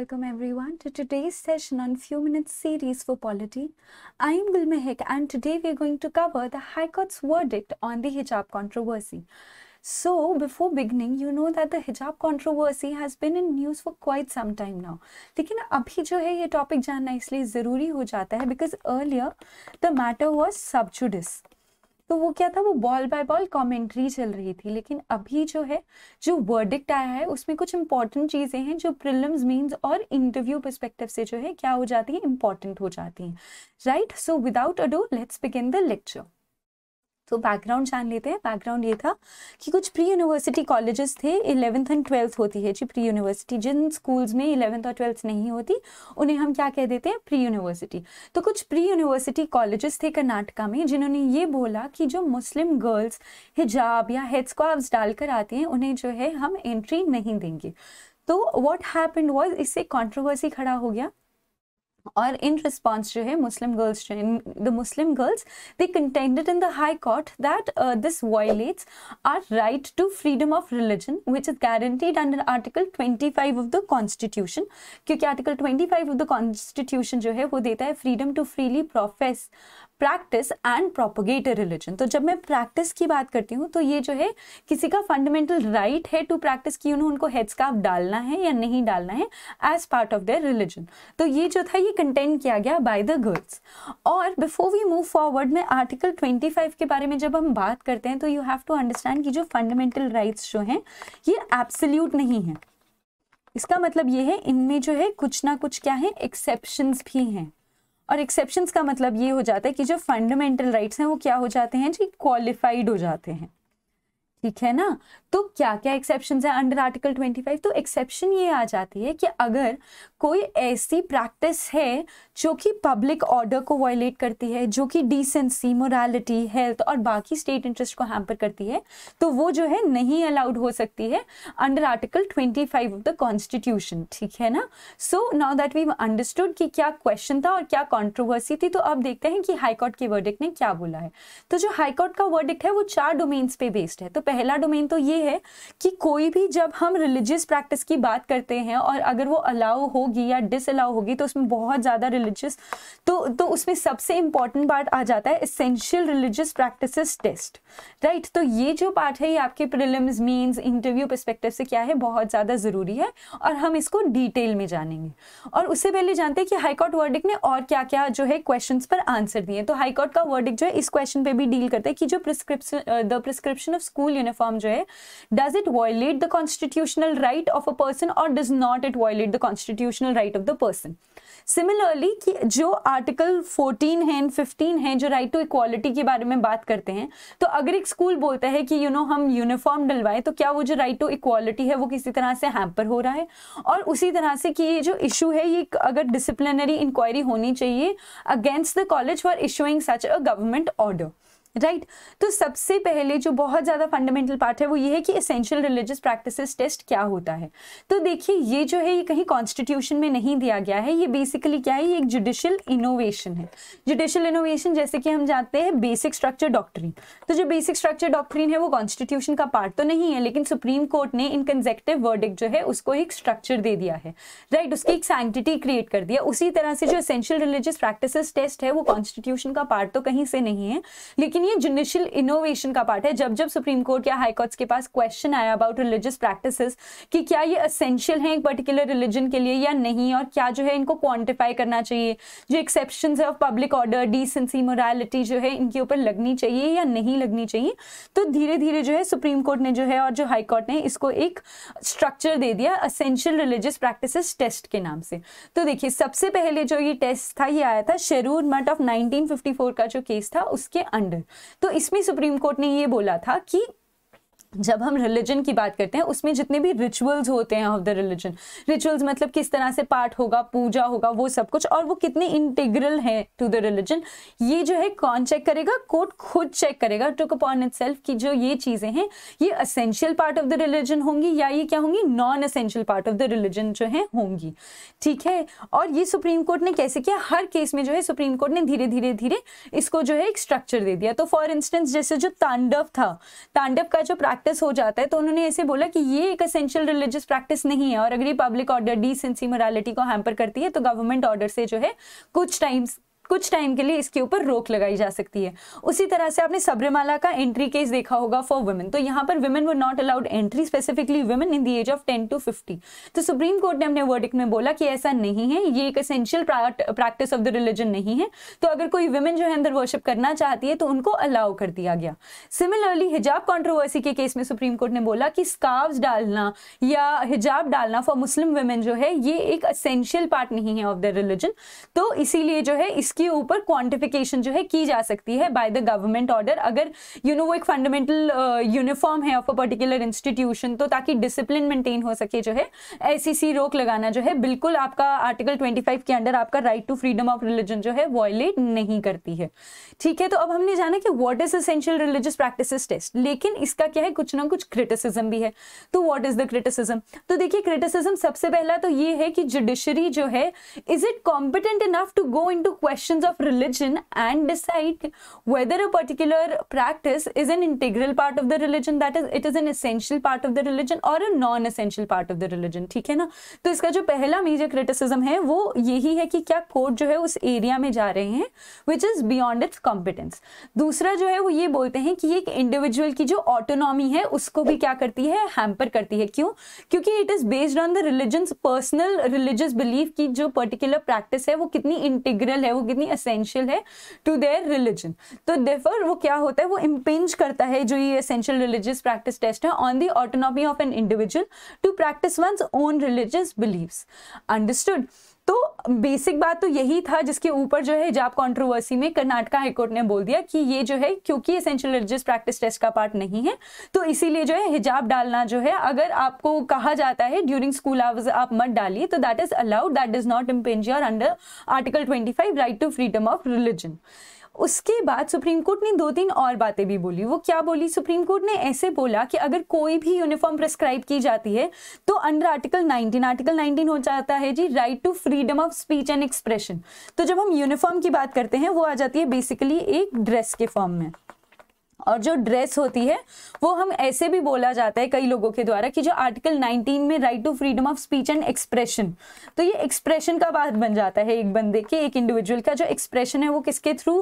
welcome everyone to today's session on Few Minutes series for Polity. I am Gul Mehak and today we are going to cover the High Court's verdict on the hijab controversy. So before beginning, you know that the hijab controversy has been in news for quite some time now. लेकिन अभी जो है ये topic जानना इसलिए ज़रूरी हो जाता है because earlier the matter was sub judice. तो वो क्या था, वो बॉल बाय बॉल कमेंट्री चल रही थी, लेकिन अभी जो है जो वर्डिक्ट आया है उसमें कुछ इंपॉर्टेंट चीज़ें हैं जो प्रीलिम्स मींस और इंटरव्यू पर्सपेक्टिव से जो है क्या हो जाती है, इंपॉर्टेंट हो जाती हैं, right. So without ado let's begin the lecture. तो बैकग्राउंड जान लेते हैं. बैकग्राउंड ये था कि कुछ प्री यूनिवर्सिटी कॉलेजेस थे, 11th एंड 12th होती है जी प्री यूनिवर्सिटी. जिन स्कूल्स में 11th और 12th नहीं होती उन्हें हम क्या कह देते हैं, प्री यूनिवर्सिटी. तो कुछ प्री यूनिवर्सिटी कॉलेजेस थे कर्नाटका में जिन्होंने ये बोला कि जो मुस्लिम गर्ल्स हिजाब या हेड स्कार्फ्स डालकर आती हैं उन्हें जो है हम एंट्री नहीं देंगे. तो व्हाट हैपेंड वाज, इससे कंट्रोवर्सी खड़ा हो गया और इन रिस्पॉन्स जो है Muslim girls the Muslim girls they contended in the High Court that this violates our right to freedom of religion which is guaranteed under Article 25 of the Constitution. क्योंकि Article 25 of the Constitution जो है वो देता है freedom to freely profess, practise and propagate a religion. तो जब मैं practice की बात करती हूँ तो ये जो है किसी का फंडामेंटल राइट है टू प्रैक्टिस की उनको हेड स्कार्फ डालना है या नहीं डालना है as part of their religion. तो ये जो था ये कंटेंट किया गया बाय द गर्ल्स. और बिफोर वी मूव फॉरवर्ड में आर्टिकल 25 के बारे में जब हम बात करते हैं तो यू हैव टू अंडरस्टैंड कि जो फंडामेंटल राइट्स जो हैं ये एब्सोल्यूट नहीं है. इसका मतलब ये है इनमें जो है कुछ ना कुछ क्या है, एक्सेप्शंस भी हैं. और एक्सेप्शंस का मतलब ये हो जाता है कि जो फंडामेंटल राइट्स हैं वो क्या हो जाते हैं जी, क्वालिफाइड हो जाते हैं. ठीक है ना. तो क्या क्या एक्सेप्शंस है अंडर आर्टिकल 25. तो एक्सेप्शन ये आ जाती है कि अगर कोई ऐसी प्रैक्टिस है जो कि पब्लिक ऑर्डर को वायलेट करती है, जो कि डिसेंसी, मोरालिटी, हेल्थ और बाकी स्टेट इंटरेस्ट को हैम्पर करती है, तो वो जो है नहीं अलाउड हो सकती है under Article 25 of the Constitution. ठीक है ना. So now that we understood कि क्या क्वेश्चन था और क्या कॉन्ट्रोवर्सी थी, तो अब देखते हैं कि हाईकोर्ट के वर्डिक्ट ने क्या बोला है. तो जो हाईकोर्ट का वर्डिक्ट है वो 4 डोमेन्स पे बेस्ड है. तो पहला डोमेन तो ये है कि कोई भी जब हम रिलीजियस प्रैक्टिस की बात करते हैं और अगर वो अलाउ होगी या डिसअलाउ होगी तो उसमें बहुत ज़्यादा रिलीजियस तो उसमें सबसे इंपॉर्टेंट पार्ट आ जाता है essential religious practices test, right. तो ये जो पार्ट है ये आपके प्रीलिम्स मींस इंटरव्यू पर्सपेक्टिव से क्या है, बहुत ज़्यादा ज़रूरी है और हम इसको डिटेल में जानेंगे. और उससे पहले जानते हैं कि हाईकोर्ट वर्डिक्ट ने और क्या क्या जो है क्वेश्चंस पर आंसर दिए. तो हाईकोर्ट का वर्डिक्ट जो है इस क्वेश्चन पे भी डील करते हैं कि जो प्रिस्क्रिप्शन ऑफ स्कूल यूनिफॉर्म जो है, does it violate the constitutional right of a person or does not it violate the constitutional right of the person. Similarly कि जो आर्टिकल 14 है एंड 15 है जो राइट टू इक्वालिटी के बारे में बात करते हैं, तो अगर एक स्कूल बोलता है कि हम यूनिफॉर्म डलवाएं तो क्या वो जो राइट टू इक्वालिटी है वो किसी तरह से हैम्पर हो रहा है. और उसी तरह से कि ये जो इशू है ये अगर डिसिप्लिनरी इंक्वायरी होनी चाहिए against the college for issuing such a government order, right. तो सबसे पहले जो बहुत ज़्यादा फंडामेंटल पार्ट है वो ये है कि एसेंशियल रिलीजियस प्रैक्टिसेस टेस्ट क्या होता है. तो देखिए ये जो है ये कहीं कॉन्स्टिट्यूशन में नहीं दिया गया है. ये बेसिकली क्या है, ये एक जुडिशियल इनोवेशन है. जुडिशियल इनोवेशन जैसे कि हम जानते हैं बेसिक स्ट्रक्चर डॉक्ट्रिन. तो जो बेसिक स्ट्रक्चर डॉक्ट्रिन है वो कॉन्स्टिट्यूशन का पार्ट तो नहीं है, लेकिन सुप्रीम कोर्ट ने इन कंसेक्टिव वर्डिक्ट जो है उसको एक स्ट्रक्चर दे दिया है, राइट. उसकी एक सैंक्टिटी क्रिएट कर दिया. उसी तरह से जो एसेंशियल रिलीजियस प्रैक्टिसेस टेस्ट है वो कॉन्स्टिट्यूशन का पार्ट तो कहीं से नहीं है, लेकिन ये जुडिशियल इनोवेशन का पार्ट है. जब जब सुप्रीम कोर्ट या हाई कोर्ट्स के पास क्वेश्चन आया अबाउट रिलीजियस प्रैक्टिसेस कि क्या ये एसेंशियल है एक पर्टिकुलर रिलीजन के लिए या नहीं, और क्या जो है इनको क्वांटिफाई करना चाहिए, जो एक्सेप्शंस है of public order, decency, morality जो है इनके ऊपर लगनी चाहिए या नहीं लगनी चाहिए, तो धीरे धीरे जो है सुप्रीम कोर्ट ने जो है और जो हाई कोर्ट ने इसको एक स्ट्रक्चर दे दिया एसेंशियल रिलीजियस प्रैक्टिसेस टेस्ट के नाम से. तो देखिए सबसे पहले जो ये टेस्ट था ये आया था शेरूर मठ ऑफ 1954 का जो केस था उसके अंडर. तो इसमें सुप्रीम कोर्ट ने ये बोला था कि जब हम रिलीजन की बात करते हैं उसमें जितने भी रिचुअल्स होते हैं ऑफ द रिलीजन, रिचुअल्स मतलब किस तरह से पाठ होगा, पूजा होगा, वो सब कुछ, और वो कितने इंटीग्रल है टू द रिलीजन, ये जो है कौन चेक करेगा, कोर्ट खुद चेक करेगा टुक अपॉन इटसेल्फ कि जो ये चीजें हैं ये essential part of the religion होंगी या ये क्या होंगी, non essential part of the religion जो है होंगी. ठीक है. और ये सुप्रीम कोर्ट ने कैसे किया, हर केस में जो है सुप्रीम कोर्ट ने धीरे धीरे धीरे इसको जो है एक स्ट्रक्चर दे दिया. तो फॉर इंस्टेंस जैसे जो तांडव था, तांडव का जो प्रैक्टिस हो जाता है तो उन्होंने ऐसे बोला कि ये एक एसेंशियल रिलीजियस प्रैक्टिस नहीं है, और अगर ये पब्लिक ऑर्डर, डिसेंसी, मोरालिटी को हैम्पर करती है तो गवर्नमेंट ऑर्डर से जो है कुछ टाइम के लिए इसके ऊपर रोक लगाई जा सकती है। उसी तरह से आपने सबरीमाला का एंट्री केस देखा होगा फॉर वुमेन, तो यहाँ पर women were not allowed entry, specifically women in the age of 10 to 50। तो सुप्रीम कोर्ट ने अपने वर्डिक्ट में बोला कि ऐसा नहीं है, ये एक essential practice of the religion नहीं है, तो अगर कोई वुमेन जो है अंदर वर्शिप करना चाहती है तो उनको अलाउ कर दिया गया। सिमिलरली हिजाब कंट्रोवर्सी के केस में सुप्रीम कोर्ट ने बोला कि स्कार्व्स डालना या हिजाब डालना फॉर मुस्लिम वुमेन जो है ये एक एसेंशियल पार्ट नहीं है ऑफ द रिलीजन, तो इसीलिए जो है के ऊपर क्वांटिफिकेशन जो है की जा सकती है बाय द गवर्नमेंट ऑर्डर। अगर वो एक फंडामेंटल यूनिफॉर्म है ऑफ अ पर्टिकुलर इंस्टीट्यूशन, तो ताकि डिसिप्लिन मेंटेन हो सके जो है ऐसी रोक लगाना जो है बिल्कुल आपका आर्टिकल 25 के अंडर आपका right to freedom of religion जो है वॉयलेट नहीं करती है। ठीक है, तो अब हमने जाना कि what is essential religious practices test, लेकिन इसका क्या है, कुछ ना कुछ क्रिटिसिज्म भी है। तो व्हाट इज द क्रिटिसिज्म? तो देखिए क्रिटिसिज्म सबसे पहला तो ये है कि जुडिशरी जो है is it competent enough to go into questions of religion and decide whether a particular practice is an integral part of the religion, that is it is an essential part of the religion or a non essential part of the religion। ठीक है ना, तो इसका जो पहला major criticism है वो यही है कि क्या कोर्ट जो है उस एरिया में जा रहे हैं which is beyond its competence। दूसरा जो है वो ये बोलते हैं कि एक इंडिविजुअल की जो ऑटोनॉमी है उसको भी क्या करती है, हैम्पर करती है। क्यों? क्योंकि it is based on the religions personal religious belief की जो पर्टिकुलर प्रैक्टिस है वो कितनी इंटीग्रल है, वो कितनी एसेंशियल है टू देयर रिलीजन। तो देयरफॉर वो क्या होता है, वो इंपिंज करता है जो ये एसेंशियल रिलीजियस प्रैक्टिस टेस्ट है on the autonomy of an individual to practise one's own religious beliefs. Understood? तो बेसिक बात तो यही था जिसके ऊपर जो है हिजाब कंट्रोवर्सी में कर्नाटका हाईकोर्ट ने बोल दिया कि ये जो है क्योंकि एसेंशियल रिलीजियस प्रैक्टिस टेस्ट का पार्ट नहीं है तो इसीलिए जो है हिजाब डालना जो है अगर आपको कहा जाता है ड्यूरिंग स्कूल आवर्स आप मत डालिए तो that is allowed, that does not impinge your under Article 25 right to freedom of religion. उसके बाद सुप्रीम कोर्ट ने 2-3 और बातें भी बोली। वो क्या बोली? सुप्रीम कोर्ट ने ऐसे बोला कि अगर कोई भी यूनिफॉर्म प्रिस्क्राइब की जाती है तो अंडर आर्टिकल 19 हो जाता है जी right to freedom of speech and expression. तो जब हम यूनिफॉर्म की बात करते हैं वो आ जाती है बेसिकली एक ड्रेस के फॉर्म में, और जो ड्रेस होती है वो हम ऐसे भी बोला जाता है कई लोगों के द्वारा कि जो आर्टिकल 19 में right to freedom of speech and expression, तो ये एक्सप्रेशन का बात बन जाता है एक बंदे के, एक इंडिविजुअल का जो एक्सप्रेशन है वो किसके थ्रू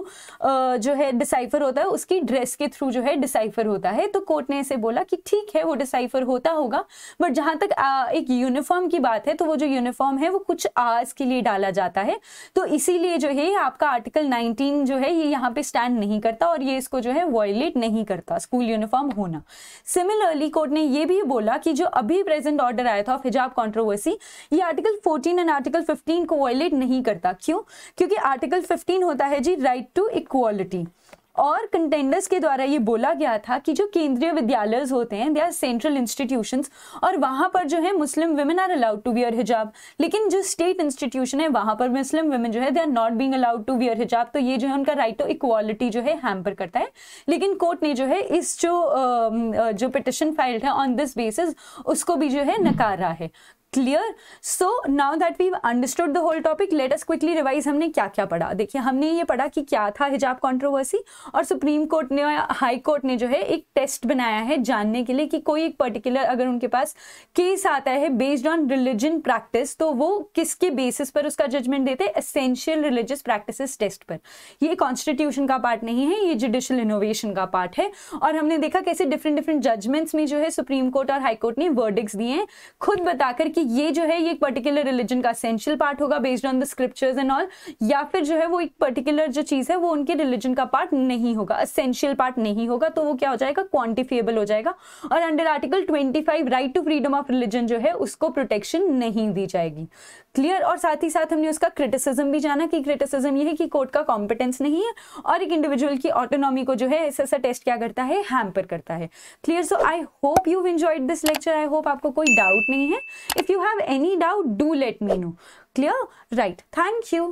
जो है डिसाइफर होता है, उसकी ड्रेस के थ्रू जो है डिसाइफर होता है। तो कोर्ट ने ऐसे बोला कि ठीक है वो डिसाइफर होता होगा, बट जहां तक एक यूनिफॉर्म की बात है तो वो जो यूनिफॉर्म है वो कुछ आवर्स के लिए डाला जाता है, तो इसीलिए जो है आपका आर्टिकल 19 जो है ये यहाँ पे स्टैंड नहीं करता और ये इसको जो है वॉयलेट नहीं करता स्कूल यूनिफॉर्म होना। सिमिलरली कोर्ट ने ये भी बोला कि जो अभी प्रेजेंट ऑर्डर आया था ऑफ हिजाब कंट्रोवर्सी, ये आर्टिकल 14 एंड आर्टिकल 15 को वॉयलेट नहीं करता। क्यों? क्योंकि आर्टिकल 15 होता है जी राइट टू इक्वालिटी, और कंटेंडर्स के द्वारा ये बोला गया था कि जो केंद्रीय विद्यालय होते हैं दे आर सेंट्रल इंस्टीट्यूशंस और वहां पर जो है Muslim women are allowed to wear hijab, लेकिन जो स्टेट इंस्टीट्यूशन है वहां पर मुस्लिम वुमेन जो है they are not being allowed to wear hijab. तो ये जो है उनका राइट टू इक्वालिटी जो है हैम्पर करता है। लेकिन कोर्ट ने जो है इस जो पिटिशन फाइल्ड है ऑन दिस बेसिस उसको भी जो है नकारा है। Clear? So now that we understood the whole topic, let us quickly revise हमने क्या क्या पढ़ा। देखिए हमने ये पढ़ा कि क्या था हिजाब कंट्रोवर्सी, और सुप्रीम कोर्ट ने, हाई कोर्ट ने जो है एक टेस्ट बनाया है जानने के लिए कि कोई एक पर्टिकुलर अगर उनके पास केस आता है बेस्ड ऑन रिलीजन प्रैक्टिस तो वो किसके बेसिस पर उसका जजमेंट देते हैं, एसेंशियल रिलीजियस प्रैक्टिसेस टेस्ट पर। ये कॉन्स्टिट्यूशन का पार्ट नहीं है, ये जुडिशियल इनोवेशन का पार्ट है। और हमने देखा कैसे डिफरेंट जजमेंट्स में जो है सुप्रीम कोर्ट और हाई कोर्ट ने वर्डिक्ट्स दिए हैं खुद बताकर कि ये जो है ये एक पर्टिकुलर रिलीजन का एसेंशियल पार्ट होगा based on the scriptures and all, या फिर जो है वो एक पर्टिकुलर जो चीज है वो उनके रिलीजन का पार्ट नहीं होगा, एसेंशियल पार्ट नहीं होगा, तो वो क्या हो जाएगा, क्वांटिफिएबल हो जाएगा। और under Article 25 right to freedom of religion जो है उसको प्रोटेक्शन नहीं दी जाएगी। क्लियर? और साथ ही साथ हमने उसका क्रिटिसिज्म भी जाना कि क्रिटिसिज्म ये है कि कोर्ट का कॉम्पिटेंस नहीं है और एक इंडिविजुअल की ऑटोनॉमी को जो है ऐसा टेस्ट क्या करता है, हैम्पर करता है। Clear? So I hope you enjoyed this lecture, I hope आपको कोई डाउट नहीं है। If you have any doubt do let me know. Clear? Right. Thank you.